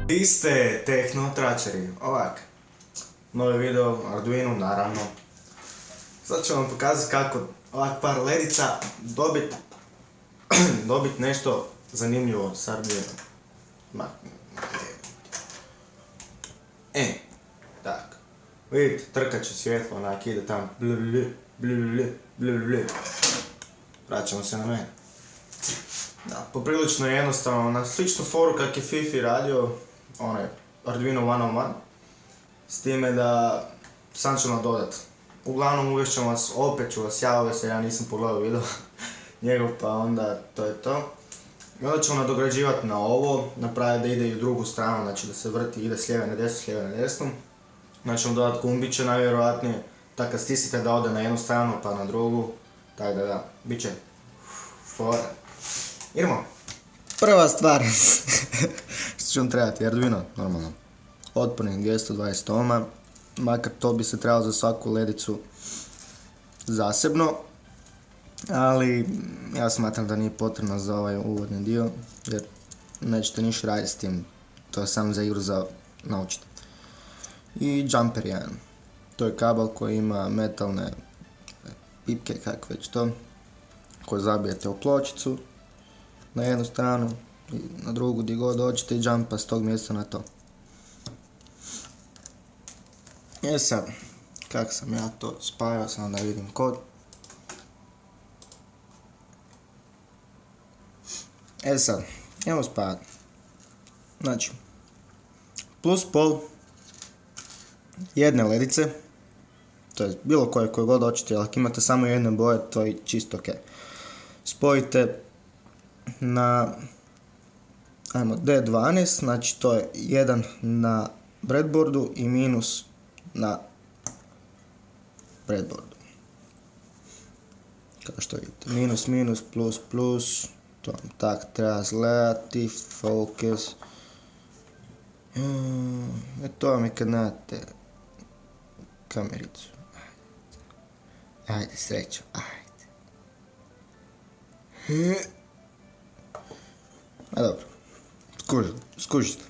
Vi ste tehno tračeri, ovak, novi video, Arduino naravno. Sad ću vam pokazati kako ovak par ledica dobit nešto zanimljivo s Arduinom. Tak. Vidite, trkat će svjetlo, onak ide tamo blulululu. Vraćamo se na mene. Da, poprilično je jednostavno, na sličnu foru kak je Fifi radio, onaj Arduino 101, s time da sam ću nadodat. Uglavnom uvješćem vas, opet ću vas javiti se, ja nisam pogledao video njegov, pa onda to je to. I onda ćemo nadograđivati na ovo, napraviti da ide i u drugu stranu, znači da se vrti, ide s lijeve na desnu, s lijeve na desnu. Znači ćemo dodat gumbiće najvjerojatnije, tako kad stisnete da ode na jednu stranu pa na drugu, tako da, bit će fora. Idemo! Prva stvar što će vam trebati, Arduino, normalno. Otpornik 220 ohma, makar to bi se trebalo za svaku ledicu zasebno, ali ja smatram da nije potrebno za ovaj uvodni dio, jer nećete ništa raditi s tim, to je samo za igru za naučiti. I jumper jedan, to je kabel koji ima metalne pipke, kako već to, koje zabijete u pločicu na jednu stranu i na drugu gdje god dođete i jumpa s tog mjesta na to. Sad, kako sam ja to spajao, sam da vidim kod. Sad, idemo spajati. Znači, plus pol jedne ledice, to je bilo koje god hoćete, ali ako imate samo jedne boje, to je čisto ok. Spojite na D12, znači to je 1 na breadboardu i minus na breadboardu. Kao što vidite, minus, minus, plus, plus, to vam tak treba gledati, focus. To vam je kad nemate kamericu. Ajde, srećo, ajde. A dobro, skužite.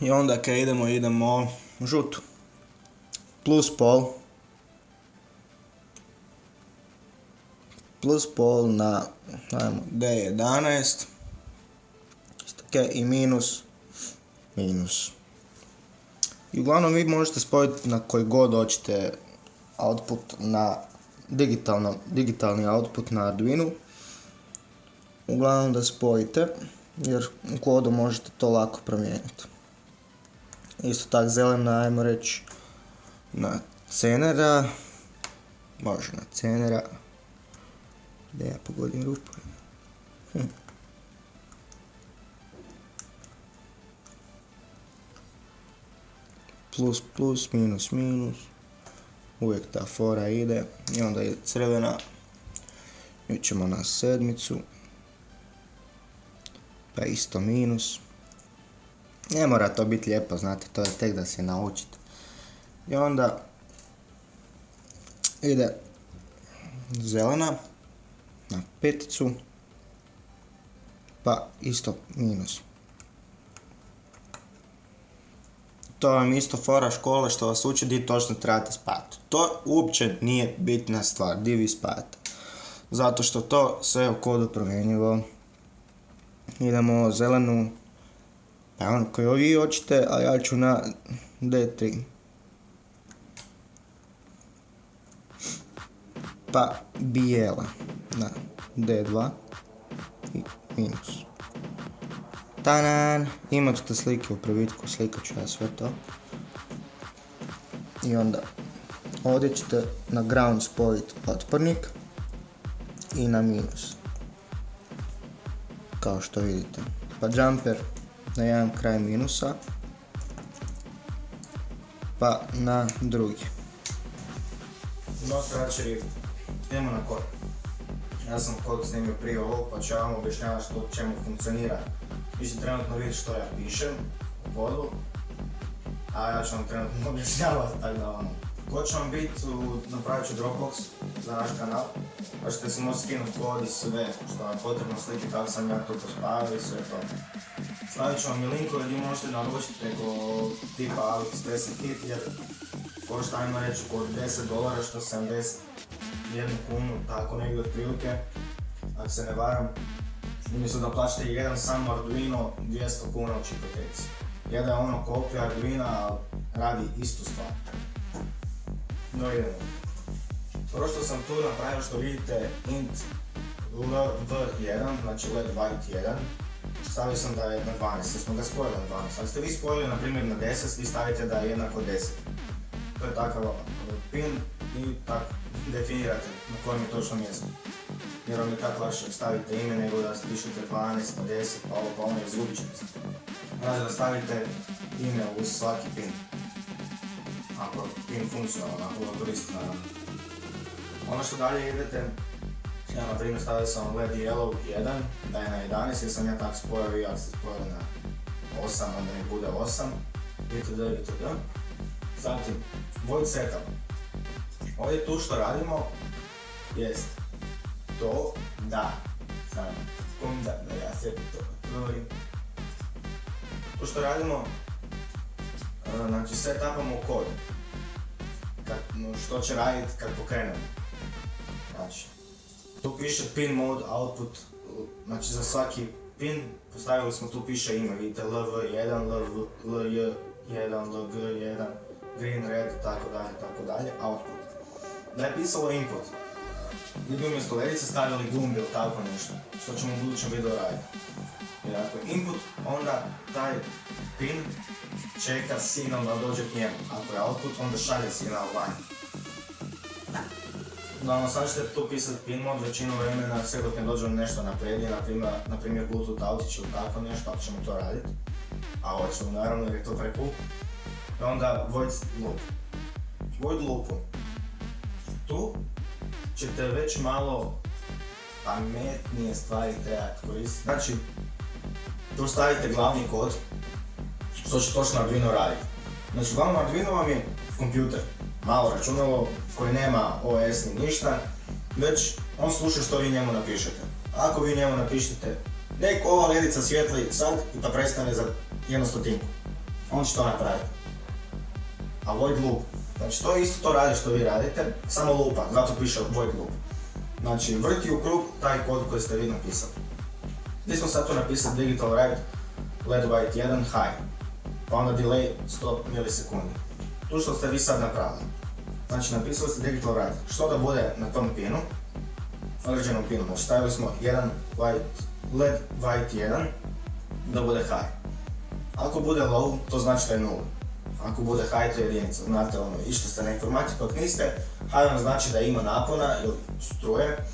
I onda kad idemo žutu. Plus pol na D11. I minus. I uglavnom vi možete spojiti na koji god hoćete output na digitalni output na Arduinu. Uglavnom da spojite, jer u kodu možete to lako promijeniti. Isto tako zelena, ajmo reći, na cenera. Može na cenera. Da ja pogodim rupu. Plus, plus, minus, minus. Uvijek ta fora ide. I onda ide crvena. Ićemo na sedmicu. Pa isto minus. Ne mora to biti lijepo, znate, to je tek da se naučite. I onda ide zelena na peticu. Pa isto minus. To vam isto fora škole što vas uči di točno trebate spati. To uopće nije bitna stvar, di vi spate. Zato što to sve u kodu promjenjivo. Idemo zelenu, pa ono koju vi hoćete, a ja ću na D3. Pa bijela na D2 i minus. Tanan! Imat ćete slike u previtku, slikat ću ja sve to. I onda ovdje ćete na ground spojiti otpornik i na minus. Kao što vidite. Pa jumper na jedan kraj minusa. Pa na drugi. No tračeri, idemo na kod. Ja sam kod snimio prije ovog, pa ću vam objašnjavati što čemu funkcionira. Vi ćete trenutno vidjeti što ja pišem u kodu, a ja ću vam trenutno objašnjavati, tako da ko će vam biti, napravit ću Dropbox za naš kanal, pa ćete se moći skinuti kod i sve što vam je potrebno slike, kako sam ja to pospavio i sve to. Stavit ću vam i linkove gdje možete naručiti preko tipa AliExpress Hit jer košta, ajmo reći, oko $10 što 71 kunu, tako negdje otprilike, ako se ne varam. Umjesto da plaćate jedan sam Arduino 200 kuna u Čipoteci. Jedan je ono kopija Arduina, ali radi istu stvar. No idemo. Prvo što sam tu napravio, što vidite, int LV1, znači LED White 1. Stavio sam da je na 12, jer smo ga spojili na 12. Ali ste vi spojili na primjer na 10, vi stavite da je jednako 10. To je takav pin i tako definirate na kojem je točno mjesto. Jer vam je tako lakše stavite ime nego da pišete 12 pa 10 pa ovo pa ono, izgubit ćete se. Znači da stavite ime uz svaki pin. Ako je pin funkcionalan, ako ga koristite naravno. Ono što dalje idete, ja na primjer stavio sam LED Yellow 1, da je na 11 jer sam ja tako spojio i ako ste spojili na 8, onda mi bude 8, itd. itd. Zatim, void setup. Ovdje tu što radimo jest to da, samo sekunda da ja sebi to otvorim. To što radimo, znači setupamo kod, što će raditi kad pokrenemo. Znači, tu piše pin mode output, znači za svaki pin postavili smo, tu piše ime, vidite LV1, LJ1, LG1, green, red, tako dalje, output. Da je pisalo input, gdje bi umjesto ledice stavili gumb ili tako nešto, što ćemo u budućem videu raditi. Jer ako je input, onda taj pin čeka signal da dođe k njemu. Ako je output, onda šalje signal van. Uglavnom, sad ćete tu pisati pin mod većinu vremena, sve dok ne dođe nešto naprednije, na primjer Bluetooth autić ili tako nešto, ako ćemo to raditi. A hoćemo naravno jer je to precool. I onda void loop. Void loopu. Tu ćete već malo pametnije stvari trebati koristiti. Znači, tu stavite glavni kod, što će točno Arduino raditi. Znači, glavno Arduino vam je kompjuter, malo računalo koji nema OS ni ništa, već on sluša što vi njemu napišete. Ako vi njemu napišete, nek ova ledica svijetli sad i pa prestane za 1/100, on će to napraviti. A void loop, znači to isto to radi što vi radite, samo loopa, zato piše void loop. Znači, vrti u krug taj kod koji ste vi napisali. Mi smo sad tu napisali digital write LED White 1 high, pa onda delay 100 milisekundi. Tu što ste vi sad napravili. Znači, napisali ste digital write, što da bude na tom pinu, određenom pinu. Znači, stavili smo LED White 1 da bude high. Ako bude low, to znači da je 0. Ako bude high, to je jedinica. Znate ono, išli ste na informatiku, ako niste, high vam znači da ima napona ili struje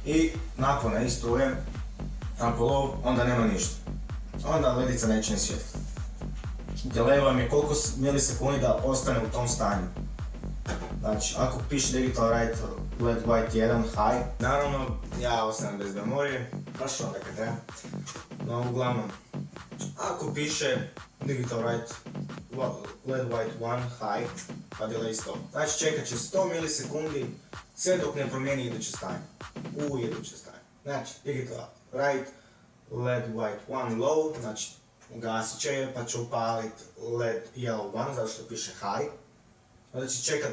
i napona i struje. Ako low, onda nema ništa. Onda ledica neće ni svijetliti. Delay vam je koliko milisekundi da ostane u tom stanju. Znači, ako piše digital write LED White 1 high, naravno ja ostanem bez memorije, baš onda kad treba. No, uglavnom, ako piše digital write LED White 1 high, pa delay 100. Znači, čekat će 100 milisekundi sve dok ne promijeni iduće stanje. U iduće stanje. Znači, digital write LED White 1 low, znači ugasit će je pa će upalit LED Yellow 1 zato što piše high. Onda će čekat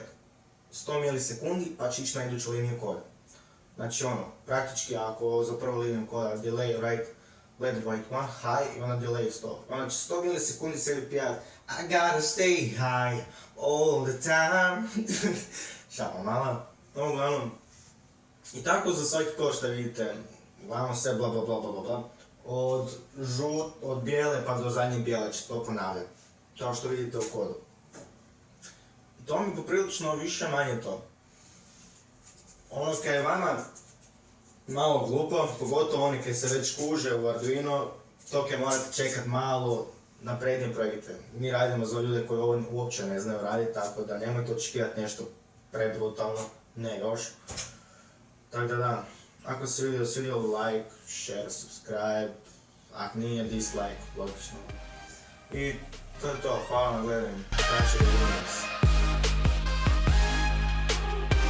100 milisekundi pa će ići na iduću liniju koda. Znači ono, praktički ako za prvu liniju koda delay write LED White 1 high i onda delay 100. Onda će 100 milisekundi sebi pijat I gotta stay high all the time. Šalno mala. No, uglavnom. I tako za svaki kod što vidite, uglavnom sve bla bla bla bla bla. Od bijele pa do zadnje bijele će to ponavljati. Kao što vidite u kodu. I to mi poprilično više manje to. Ono kad je vama malo glupo, pogotovo oni koji se već kuže u Arduino, to kad morate čekat malo naprednije projekte. Mi radimo za ljude koji ovo uopće ne znaju raditi, tako da nemojte očekivati nešto prebrutalno, ne još. Tako da, ako se video svidio, like, share, subscribe, ako nije dislike, logično. I to je to, hvala na gledanju, znači vidimo se.